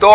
2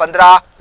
15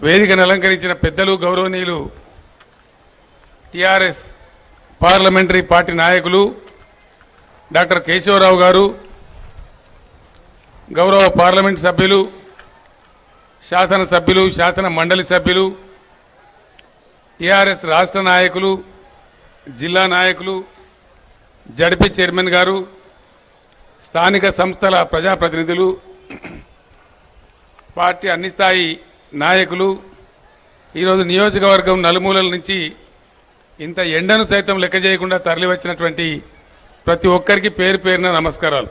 వేదికను అలంకరించిన పెద్దలు, గౌరవనీయులు టిఆర్ఎస్ పార్లమెంటరీ పార్టీ నాయకులు డాక్టర్ కేశవరావు గారు, గౌరవ పార్లమెంట్ సభ్యులు, శాసన సభ్యులు, శాసన మండలి సభ్యులు, టిఆర్ఎస్ రాష్ట్ర నాయకులు, జిల్లా నాయకులు, జడ్పీ చైర్మన్ గారు, స్థానిక సంస్థల ప్రజాప్రతినిధులు, పార్టీ అన్ని స్థాయి నాయకులు, ఈరోజు నియోజకవర్గం నలుమూలల నుంచి ఇంత ఎండను సైతం లెక్క చేయకుండా తరలివచ్చినటువంటి ప్రతి ఒక్కరికి పేరు పేరున నమస్కారాలు।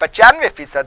95%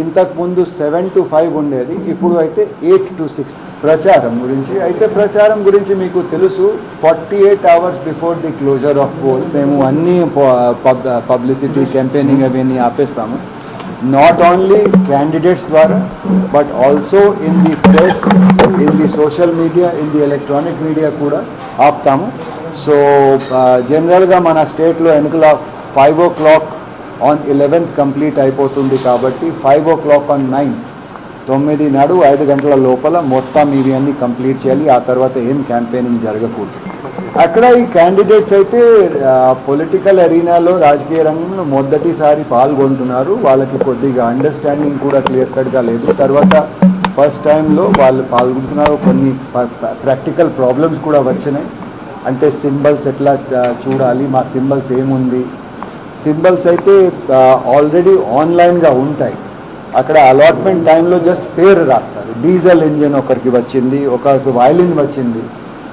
ఇంతకు ముందు 7 to 5 ఉండేది, ఇప్పుడు అయితే 8 to 6. ప్రచారం గురించి మీకు తెలుసు, 48 hours before the closure of poll మేము అన్ని పబ్లిసిటీ క్యాంపెయినింగ్ అవన్నీ ఆపేస్తాము. నాట్ ఓన్లీ క్యాండిడేట్స్ ద్వారా but also in the press, in the social media, in the electronic media కూడా ఆపుతాము. సో జనరల్గా మన స్టేట్లో ఎన్నికల 5 o'clock on 11th కంప్లీట్ అయిపోతుంది కాబట్టి 5 o'clock on 9th 9 నాడు 5 గంటల లోపల మొత్తం ఇవి అన్ని కంప్లీట్ చేయాలి. ఆ తర్వాత ఏం క్యాంపెయినింగ్ జరగకూడదు. అక్కడ ఈ క్యాండిడేట్స్ అయితే పొలిటికల్ అరీనాలో, రాజకీయ రంగంలో మొదటిసారి పాల్గొంటున్నారు. వాళ్ళకి కొద్దిగా అండర్స్టాండింగ్ కూడా క్లియర్ కట్గా లేదు. తర్వాత ఫస్ట్ టైంలో వాళ్ళు పాల్గొంటున్నారు. కొన్ని ప్రాక్టికల్ ప్రాబ్లమ్స్ కూడా వచ్చినాయి. అంటే సింబల్స్ ఎట్లా చూడాలి, మా సింబల్స్ ఏముంది, సింబల్స్ అయితే ఆల్రెడీ ఆన్లైన్గా ఉంటాయి. అక్కడ అలాట్మెంట్ టైంలో జస్ట్ పేరు రాస్తారు. డీజిల్ ఇంజిన్ ఒకరికి వచ్చింది, ఒకరికి వైలిన్ వచ్చింది.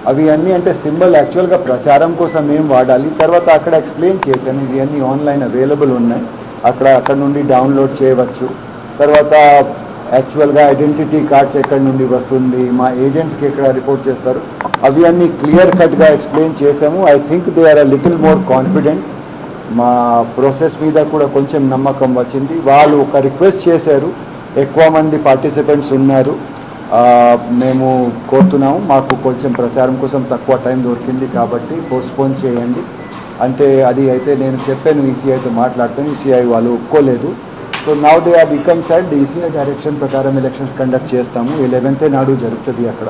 అవి అన్నీ అంటే సింబల్ యాక్చువల్గా ప్రచారం కోసం ఏం వాడాలి. తర్వాత అక్కడ ఎక్స్ప్లెయిన్ చేశాను, ఇవి అన్నీ ఆన్లైన్ అవైలబుల్ ఉన్నాయి, అక్కడ నుండి డౌన్లోడ్ చేయవచ్చు. తర్వాత యాక్చువల్గా ఐడెంటిటీ కార్డ్స్ ఎక్కడి నుండి వస్తుంది, మా ఏజెంట్స్కి ఎక్కడ రిపోర్ట్ చేస్తారు, అవి అన్నీ క్లియర్ కట్గా ఎక్స్ప్లెయిన్ చేసాము. I think they are a little more confident. మా ప్రాసెస్ మీద కూడా కొంచెం నమ్మకం వచ్చింది. వాళ్ళు ఒక రిక్వెస్ట్ చేశారు, ఎక్కువ మంది పార్టిసిపెంట్స్ ఉన్నారు, మేము కోరుతున్నాము మాకు కొంచెం ప్రచారం కోసం తక్కువ టైం దొరికింది కాబట్టి పోస్ట్పోన్ చేయండి అంటే. అది అయితే నేను చెప్పాను, ఈసీఐతో మాట్లాడతాను, ఈసీఐ వాళ్ళు ఒప్పుకోలేదు. So now they are reconciled. ECI direction ప్రకారం ఎలక్షన్స్ కండక్ట్ చేస్తాము. 11th నాడు జరుగుతుంది అక్కడ.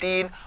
3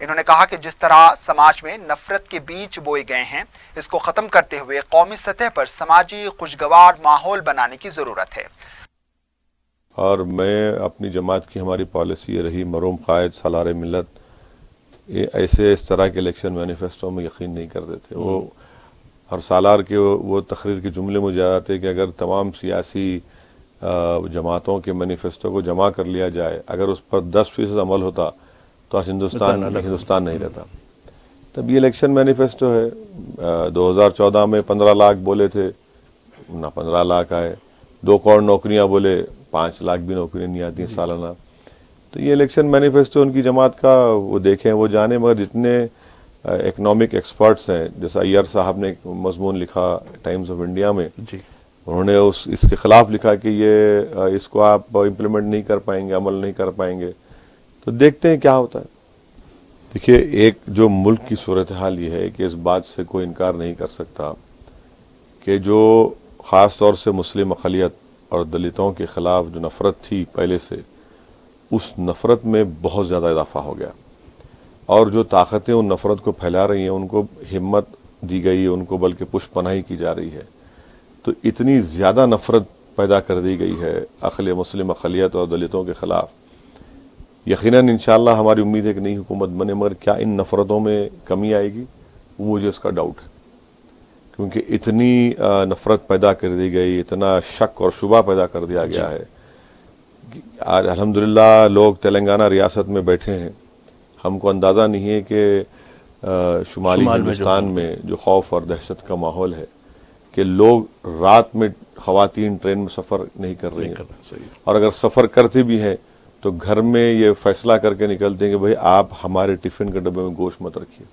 انہوں نے کہا کہ جس طرح سماج میں نفرت کے بیج بوئے گئے ہیں اس کو ختم کرتے ہوئے قومی سطح پر سماجی خوشگوار ماحول بنانے کی ضرورت ہے۔ اور میں اپنی جماعت کی ہماری پالیسی یہ رہی، مرحوم قائد سالار ملت ایسے اس طرح کے الیکشن مینیفیسٹو میں یقین نہیں کرتے تھے۔ وہ ہر سالار کے وہ تقریر کے جملے مجھے یاد آتے کہ اگر تمام سیاسی جماعتوں کے مینیفیسٹو کو جمع کر لیا جائے، اگر اس پر 10% عمل ہوتا تو آج ہندوستان نہیں رہتا۔ تب یہ الیکشن مینیفیسٹو ہے۔ 2014 میں 15 لاکھ بولے تھے، نہ 15 لاکھ آئے۔ 2 کروڑ نوکریاں بولے، 5 لاکھ بھی نوکریاں نہیں آتی سالانہ۔ تو یہ الیکشن مینیفیسٹو ان کی جماعت کا وہ دیکھیں وہ جانے، مگر جتنے اکنامک ایکسپرٹس ہیں، جیسا ایئر صاحب نے ایک مضمون لکھا ٹائمز آف انڈیا میں، انہوں نے اس کے خلاف لکھا کہ یہ اس کو آپ امپلیمنٹ نہیں کر پائیں گے، عمل نہیں کر پائیں گے۔ تو دیکھتے ہیں کیا ہوتا ہے۔ دیکھیے، ایک جو ملک کی صورتحال یہ ہے کہ اس بات سے کوئی انکار نہیں کر سکتا کہ جو خاص طور سے مسلم اقلیت اور دلتوں کے خلاف جو نفرت تھی پہلے سے، اس نفرت میں بہت زیادہ اضافہ ہو گیا، اور جو طاقتیں ان نفرت کو پھیلا رہی ہیں ان کو ہمت دی گئی، ان کو بلکہ پشت پناہی کی جا رہی ہے۔ تو اتنی زیادہ نفرت پیدا کر دی گئی ہے مسلم اقلیت اور دلتوں کے خلاف۔ یقیناً انشاءاللہ ہماری امید ہے کہ نئی حکومت بنے، مگر کیا ان نفرتوں میں کمی آئے گی؟ مجھے اس کا ڈاؤٹ ہے، کیونکہ اتنی نفرت پیدا کر دی گئی، اتنا شک اور شبہ پیدا کر دیا گیا ہے۔ آج الحمدللہ لوگ تلنگانہ ریاست میں بیٹھے ہیں، ہم کو اندازہ نہیں ہے کہ شمالی ہندوستان میں جو خوف اور دہشت کا ماحول ہے، کہ لوگ رات میں خواتین ٹرین میں سفر نہیں کر رہی ہیں، اور اگر سفر کرتے بھی ہیں تو گھر میں یہ فیصلہ کر کے نکلتے ہیں کہ بھئی آپ ہمارے ٹفن کے ڈبے میں گوشت مت رکھیے،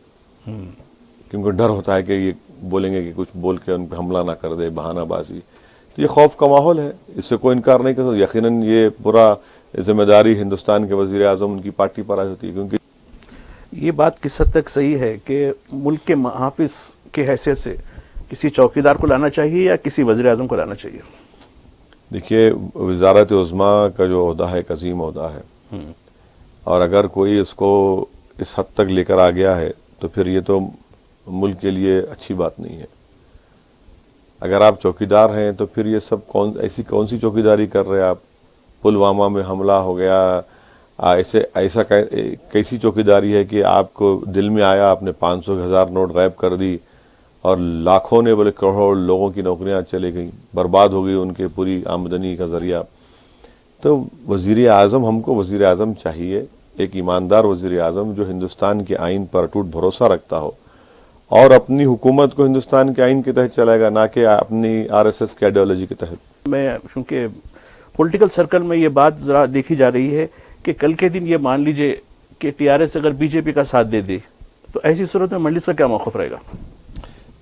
کیونکہ ڈر ہوتا ہے کہ یہ بولیں گے کہ کچھ بول کے ان پہ حملہ نہ کر دے، بہانہ بازی۔ تو یہ خوف کا ماحول ہے، اس سے کوئی انکار نہیں کر سکتا۔ یقیناً یہ پورا ذمہ داری ہندوستان کے وزیر اعظم ان کی پارٹی پر آئی ہوتی ہے، کیونکہ یہ بات کس حد تک صحیح ہے کہ ملک کے محافظ کی حیثیت سے کسی چوکیدار کو لانا چاہیے یا کسی وزیر اعظم کو لانا چاہیے؟ دیکھیے، وزارت عظمیٰ کا جو عہدہ ہے ایک عظیم عہدہ ہے، اور اگر کوئی اس کو اس حد تک لے کر آ گیا ہے تو پھر یہ تو ملک کے لیے اچھی بات نہیں ہے۔ اگر آپ چوکیدار ہیں تو پھر یہ سب کون سی چوکیداری کر رہے ہیں آپ؟ پلوامہ میں حملہ ہو گیا، ایسا کیسی چوکیداری ہے کہ آپ کو دل میں آیا، آپ نے 500,000 نوٹ غائب کر دی، اور لاکھوں نے بلکہ کروڑوں لوگوں کی نوکریاں چلے گئیں، برباد ہو گئی ان کے پوری آمدنی کا ذریعہ۔ تو وزیر اعظم، ہم کو وزیر اعظم چاہیے، ایک ایماندار وزیر اعظم جو ہندوستان کے آئین پر اٹوٹ بھروسہ رکھتا ہو اور اپنی حکومت کو ہندوستان کے آئین کے تحت چلائے گا، نہ کہ اپنی RSS کی آئیڈیالوجی کے تحت۔ میں چونکہ پولیٹیکل سرکل میں یہ بات ذرا دیکھی جا رہی ہے کہ کل کے دن یہ مان لیجئے کہ TRS اگر BJP کا ساتھ دے دے تو ایسی صورت میں مجلس کا کیا موقف رہے گا؟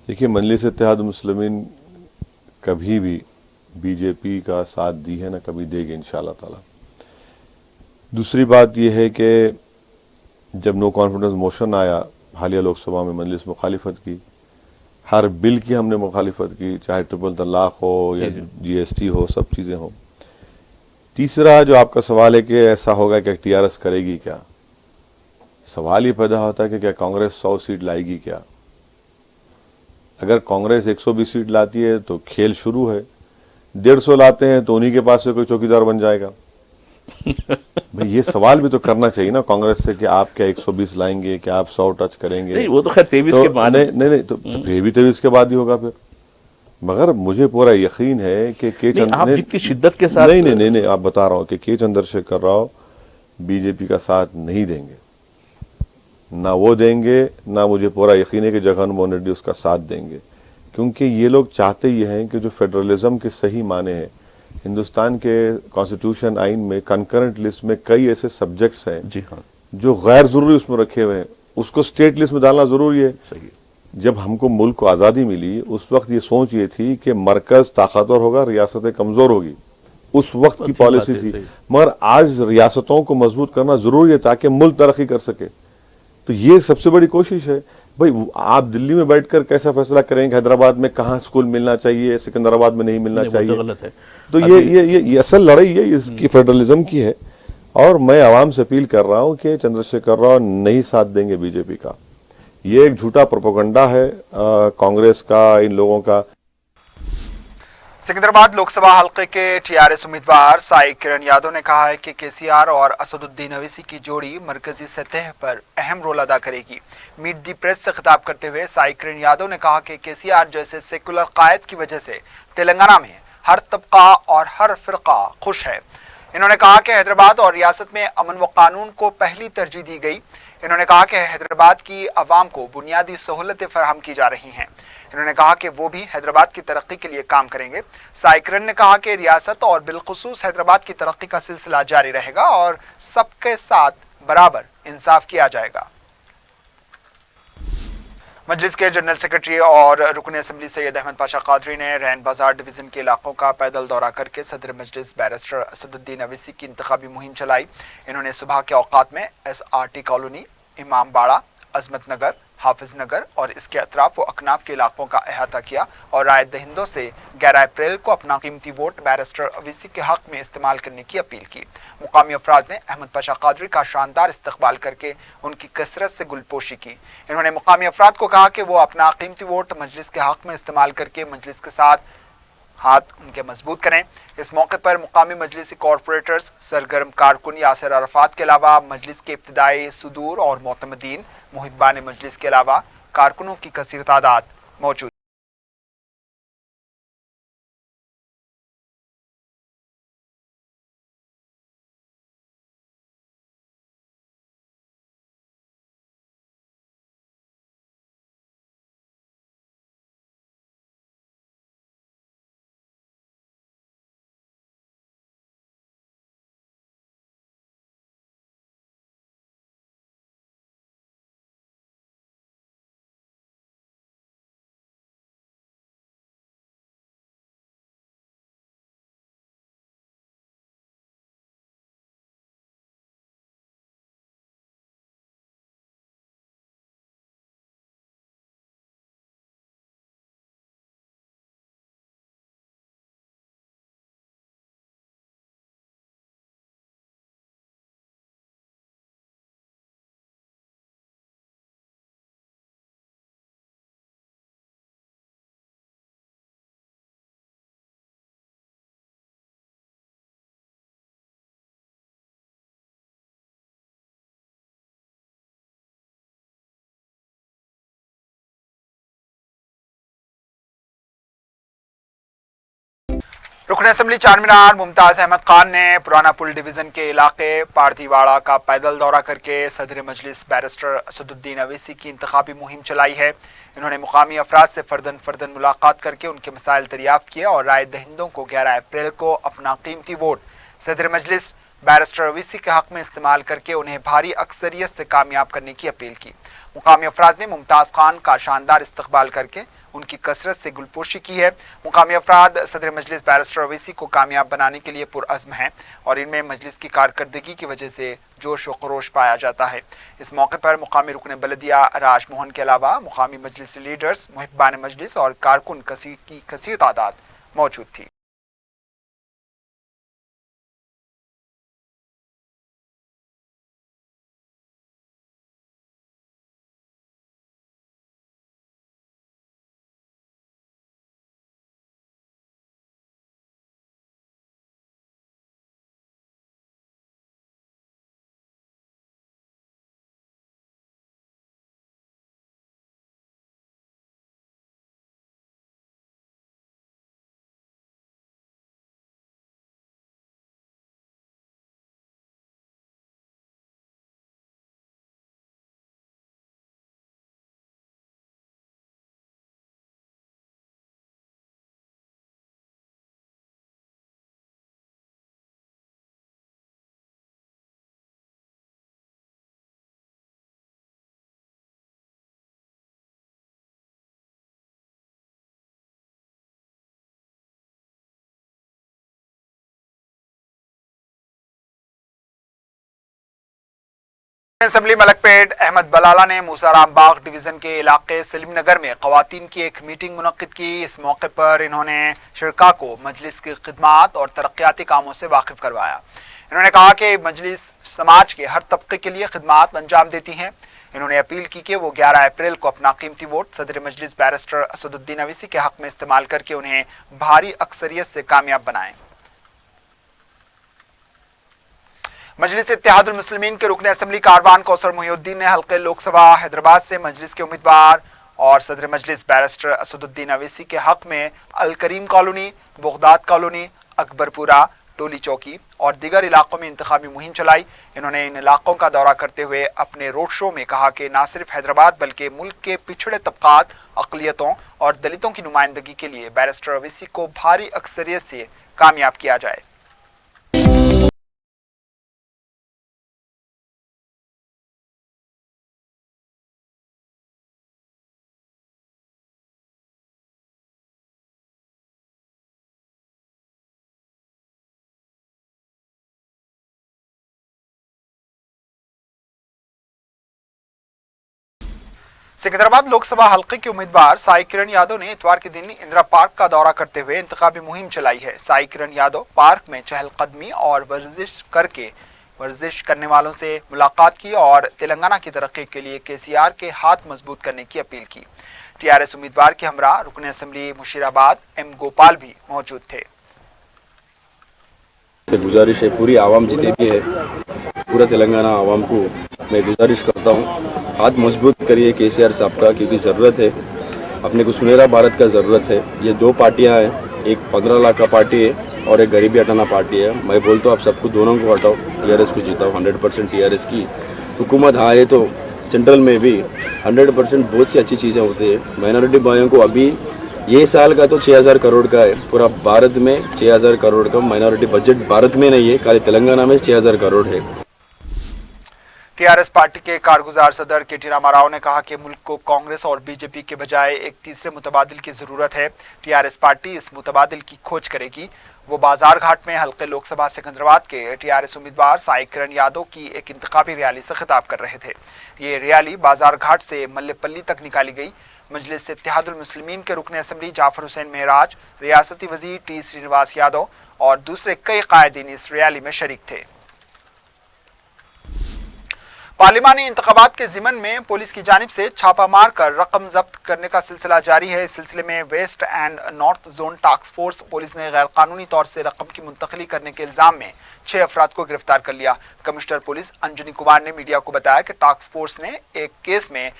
دیکھیے، مجلس اتحاد المسلمین کبھی بھی BJP کا ساتھ دی ہے نہ کبھی دے گی انشاءاللہ تعالی۔ دوسری بات یہ ہے کہ جب نو کانفیڈنس موشن آیا حالیہ لوک سبھا میں، مجلس مخالفت کی، ہر بل کی ہم نے مخالفت کی، چاہے ٹرپل طلاق ہو یا GST ہو، سب چیزیں ہوں۔ تیسرا جو آپ کا سوال ہے کہ ایسا ہوگا کہ TRS کرے گی کیا، سوال یہ پیدا ہوتا ہے کہ کیا کانگریس 100 سیٹ لائے گی کیا؟ اگر کانگریس 120 سیٹ لاتی ہے تو کھیل شروع ہے، 150 لاتے ہیں تو انہی کے پاس سے کوئی چوکیدار بن جائے گا۔ بھئی یہ سوال بھی تو کرنا چاہیے نا کانگریس سے کہ آپ کیا 120 لائیں گے، کیا آپ 100 ٹچ کریں گے؟ نہیں، وہ تو خیر 23 کے بعد، نہیں تو یہ بھی 23 کے بعد ہی ہوگا پھر۔ مگر مجھے پورا یقین ہے کہ آپ جتنی شدت کے ساتھ، نہیں آپ بتا رہا ہوں کہ کے چندر شیکھر راؤ BJP کا ساتھ نہیں دیں گے، نہ وہ دیں گے، نہ مجھے پورا یقین ہے کہ جگن موہن ریڈی اس کا ساتھ دیں گے، کیونکہ یہ لوگ چاہتے یہ ہیں کہ جو فیڈرلزم کے صحیح معنی ہیں، ہندوستان کے کانسٹیٹیوشن آئین میں کنکرنٹ لسٹ میں کئی ایسے سبجیکٹس ہیں جی ہاں، جو غیر ضروری اس میں رکھے ہوئے ہیں، اس کو اسٹیٹ لسٹ میں ڈالنا ضروری ہے۔ صحیح۔ جب ہم کو ملک کو آزادی ملی اس وقت یہ سوچ یہ تھی کہ مرکز طاقتور ہوگا، ریاستیں کمزور ہوگی، اس وقت کی پالیسی تھی۔ مگر آج ریاستوں کو مضبوط کرنا ضروری ہے تاکہ ملک ترقی کر سکے، تو یہ سب سے بڑی کوشش ہے۔ بھائی آپ دلی میں بیٹھ کر کیسا فیصلہ کریں کہ حیدرآباد میں کہاں اسکول ملنا چاہیے، سکندرآباد میں نہیں ملنا چاہیے؟ غلط ہے۔ تو یہ اصل لڑائی ہے اس کی، فیڈرلزم کی ہے۔ اور میں عوام سے اپیل کر رہا ہوں کہ چندرشیکھر راؤ نہیں ساتھ دیں گے بی جے پی کا. یہ ایک جھوٹا پروپیگنڈا ہے کانگریس کا، ان لوگوں کا. سکندرآباد لوک سبھا حلقے کے ٹی آر ایس امیدوار سائی کرن یادو نے کہا ہے کہ KCR اور اسد الدین اویسی کی جوڑی مرکزی سطح پر اہم رول ادا کرے گی. میٹ دی پریس سے خطاب کرتے ہوئے سائی کرن یادو نے کہا کہ KCR جیسے سیکولر قائد کی وجہ سے تلنگانہ میں ہر طبقہ اور ہر فرقہ خوش ہے. انہوں نے کہا کہ حیدرآباد اور ریاست میں امن و قانون کو پہلی ترجیح دی گئی. انہوں نے کہا کہ حیدرآباد کی عوام کو بنیادی سہولتیں فراہم کی جا رہی ہیں. انہوں نے کہا کہ وہ بھی حیدرآباد کی ترقی کے لیے کام کریں گے. سائی کرن نے کہا کہ ریاست اور بالخصوص حیدرآباد کی ترقی کا سلسلہ جاری رہے گا اور سب کے ساتھ برابر انصاف کیا جائے گا. مجلس کے جنرل سیکرٹری اور رکن اسمبلی سید احمد پاشا قادری نے رین بازار ڈویژن کے علاقوں کا پیدل دورہ کر کے صدر مجلس بیرسٹر اسد الدین اویسی کی انتخابی مہم چلائی. انہوں نے صبح کے اوقات میں SRT کالونی، امام باڑہ، عظمت نگر، حافظ نگر اور اس کے اطراف و اکناف کے علاقوں کا احاطہ کیا اور رائے دہندوں سے 11 اپریل کو اپنا قیمتی ووٹ بیرسٹر اویسی کے حق میں استعمال کرنے کی اپیل کی. مقامی افراد نے احمد پاشا قادری کا شاندار استقبال کر کے ان کی کثرت سے گلپوشی کی. انہوں نے مقامی افراد کو کہا کہ وہ اپنا قیمتی ووٹ مجلس کے حق میں استعمال کر کے مجلس کے ساتھ ہاتھ ان کے مضبوط کریں. اس موقع پر مقامی مجلسی کارپوریٹرز، سرگرم کارکن یاسر عرفات کے علاوہ مجلس کے ابتدائی صدور اور معتمدین، محبان مجلس کے علاوہ کارکنوں کی کثیر تعداد موجود. رکن اسمبلی چار مینار ممتاز احمد خان نے پرانا پل ڈویژن کے علاقے پاردھی واڑہ کا پیدل دورہ کر کے صدر مجلس بیرسٹر اسد الدین اویسی کی انتخابی مہم چلائی ہے. انہوں نے مقامی افراد سے فردن ملاقات کر کے ان کے مسائل دریافت کیے اور رائے دہندوں کو 11 اپریل کو اپنا قیمتی ووٹ صدر مجلس بیرسٹر اویسی کے حق میں استعمال کر کے انہیں بھاری اکثریت سے کامیاب کرنے کی اپیل کی. مقامی افراد نے ممتاز خان کا شاندار استقبال کر کے ان کی کثرت سے گلپوشی کی ہے. مقامی افراد صدر مجلس بیرسٹر اویسی کو کامیاب بنانے کے لیے پرعزم ہیں اور ان میں مجلس کی کارکردگی کی وجہ سے جوش و خروش پایا جاتا ہے. اس موقع پر مقامی رکن بلدیہ راج موہن کے علاوہ مقامی مجلسی لیڈرز، محبان مجلس اور کارکن کی کثیر تعداد موجود تھی. اسمبلی ملک پیٹ احمد بلالہ نے موسارام باغ ڈویژن کے علاقے سلیم نگر میں خواتین کی ایک میٹنگ منعقد کی. اس موقع پر انہوں نے شرکاء کو مجلس کی خدمات اور ترقیاتی کاموں سے واقف کروایا. انہوں نے کہا کہ مجلس سماج کے ہر طبقے کے لیے خدمات انجام دیتی ہیں. انہوں نے اپیل کی کہ وہ 11 اپریل کو اپنا قیمتی ووٹ صدر مجلس بیرسٹر اسد الدین اویسی کے حق میں استعمال کر کے انہیں بھاری اکثریت سے کامیاب بنائیں. مجلس اتحاد المسلمین کے رکن اسمبلی کاروان کوثر محی الدین نے حلقہ لوک سبھا حیدرآباد سے مجلس کے امیدوار اور صدر مجلس بیرسٹر اسد الدین اویسی کے حق میں الکریم کالونی، بغداد کالونی، اکبر پورہ، ٹولی چوکی اور دیگر علاقوں میں انتخابی مہم چلائی. انہوں نے ان علاقوں کا دورہ کرتے ہوئے اپنے روڈ شو میں کہا کہ نہ صرف حیدرآباد بلکہ ملک کے پچھڑے طبقات، اقلیتوں اور دلتوں کی نمائندگی کے لیے بیرسٹر اویسی کو بھاری اکثریت سے کامیاب کیا جائے. سکندرآباد لوک سبھا حلقے کے امیدوار سائی کرن یادو نے اتوار کے دن اندرا پارک کا دورہ کرتے ہوئے انتخابی مہم چلائی ہے. سائی کرن یادو پارک میں چہل قدمی اور ورزش کرنے والوں سے ملاقات کی اور تلنگانہ کی ترقی کے لیے KCR کے ہاتھ مضبوط کرنے کی اپیل کی. TRS امیدوار کے ہمراہ رکن اسمبلی مشیر آباد M گوپال بھی موجود تھے. گزارش ہے پوری عوام جتنی بھی ہے پورا تلنگانہ عوام کو میں گزارش کرتا ہوں ہاتھ مضبوط کریے KCR صاحب کا کیونکہ ضرورت ہے اپنے کو سنہرا بھارت کا ضرورت ہے. یہ دو پارٹیاں ہیں ایک 15 لاکھ کا پارٹی ہے اور ایک غریبی ہٹانا پارٹی ہے. میں بولتا ہوں آپ سب کو دونوں کو ہٹاؤ TRS کو جیتاؤ 100% TRS کی حکومت آئے تو سینٹرل میں بھی 100% بہت سی اچھی چیزیں ہوتی ہیں. مائنورٹی بھائیوں کو ابھی یہ سال کا تو 6000 کروڑ کا ہے پورا بھارت میں 6000 کروڑ کا مائنورٹی بجٹ بھارت میں نہیں ہے خالی تلنگانہ میں 6000 کروڑ ہے. TRS پارٹی کے کارگزار صدر KT راما راؤ نے کہا کہ ملک کو کانگریس اور BJP کے بجائے ایک تیسرے متبادل کی ضرورت ہے. TRS پارٹی اس متبادل کی کھوج کرے گی. وہ بازار گھاٹ میں حلقے لوک سبھا سکندرآباد کے TRS امیدوار سائی کرن یادو کی ایک انتخابی ریالی سے خطاب کر رہے تھے. یہ ریالی بازار گھاٹ سے ملے پلی تک نکالی گئی. مجلس اتحاد المسلمین کے رکن اسمبلی جعفر حسین معراج، ریاستی وزیر T سرینواس یادو اور دوسرے کئی قائدین اس ریالی میں شریک تھے. پارلیمانی انتخابات کے ضمن میں پولیس کی جانب سے چھاپہ مار کر رقم ضبط کرنے کا سلسلہ جاری ہے. اس سلسلے میں west and north zone task force police نے غیر قانونی طور سے رقم کی منتقلی کرنے کے الزام میں 6 افراد کو گرفتار کر لیا. کمشنر پولیس انجنی کمار نے میڈیا کو بتایا کہ ٹاسک فورس نے ایک کیس میں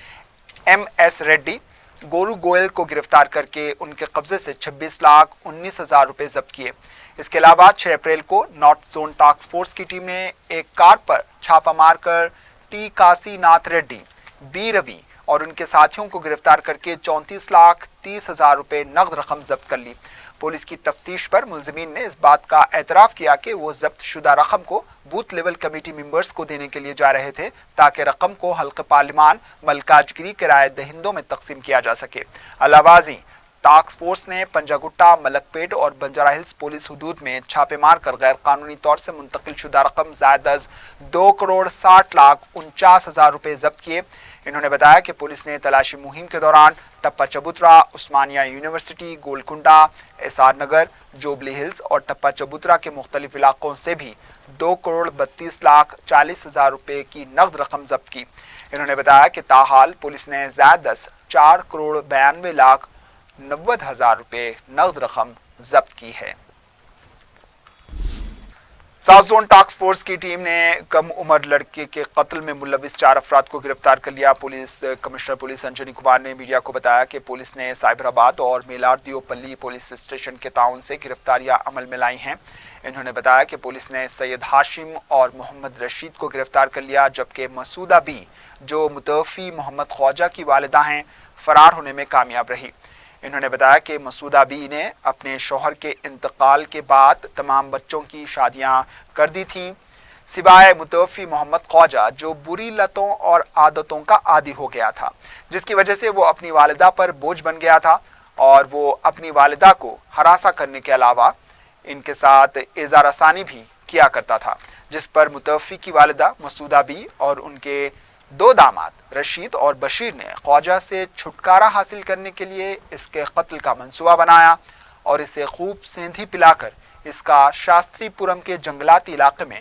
MS ریڈی، گورو گوئل کو گرفتار کر کے ان کے قبضے سے 26,19,000 روپے ضبط کیے. اس کے علاوہ 6 اپریل کو نارتھ زون ٹاسک فورس کی ٹیم نے ایک کار پر چھاپہ مار کر T کاسی ناتھ ریڈی، B روی اور ان کے ساتھیوں کو گرفتار کر کے 34,30,000 روپے نقد رقم ضبط کر لی. پولیس کی تفتیش پر ملزمین نے اس بات کا اعتراف کیا کہ وہ ضبط شدہ رقم کو بوتھ لیول کمیٹی ممبرز کو دینے کے لیے جا رہے تھے تاکہ رقم کو حلقہ پارلیمان ملکاج گیری کے رائے دہندوں میں تقسیم کیا جا سکے. علاوہ ازیں ٹاسک فورس نے پنجاگٹا، ملک پیٹ اور بنجارہ ہلز پولیس حدود میں چھاپے مار کر غیر قانونی طور سے منتقل شدہ رقم زائد از 2,60,49,000 روپے ضبط کیے. انہوں نے بتایا کہ پولیس نے تلاشی مہم کے دوران Tappa Chabutra, Osmania university, Golconda, SR Nagar, Jubilee Hills اور ٹپا چبوترا کے مختلف علاقوں سے بھی 2,32,40,000 روپے کی نقد رقم ضبط کی. انہوں نے بتایا کہ تاحال پولیس نے زائد از 4,92,90,000 روپے نقد رقم ضبط کی ہے. ساؤتھ زون ٹاسک فورس کی ٹیم نے کم عمر لڑکے کے قتل میں ملوث 4 افراد کو گرفتار کر لیا. کمشنر پولیس انجنی کمار نے میڈیا کو بتایا کہ پولیس نے سائبر آباد اور میلاردیو پلی پولیس اسٹیشن کے تعاون سے گرفتاریاں عمل میں لائی ہیں. انہوں نے بتایا کہ پولیس نے سید ہاشم اور محمد رشید کو گرفتار کر لیا جبکہ مسعودہ بی جو متوفی محمد خواجہ کی والدہ ہیں فرار ہونے میں کامیاب رہی. انہوں نے بتایا کہ مسعودہ بی نے اپنے شوہر کے انتقال کے بعد تمام بچوں کی شادیاں کر دی تھیں سوائے متوفی محمد خواجہ جو بری لتوں اور عادتوں کا عادی ہو گیا تھا جس کی وجہ سے وہ اپنی والدہ پر بوجھ بن گیا تھا اور وہ اپنی والدہ کو ہراساں کرنے کے علاوہ ان کے ساتھ ایذا رسانی بھی کیا کرتا تھا جس پر متوفی کی والدہ مسعودہ بی اور ان کے 2 داماد رشید اور بشیر نے خواجہ سے چھٹکارا حاصل کرنے کے لیے اس کے قتل کا منصوبہ بنایا اور اسے خوب سیندھی پلا کر اس کا شاستری پورم کے جنگلاتی علاقے میں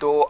2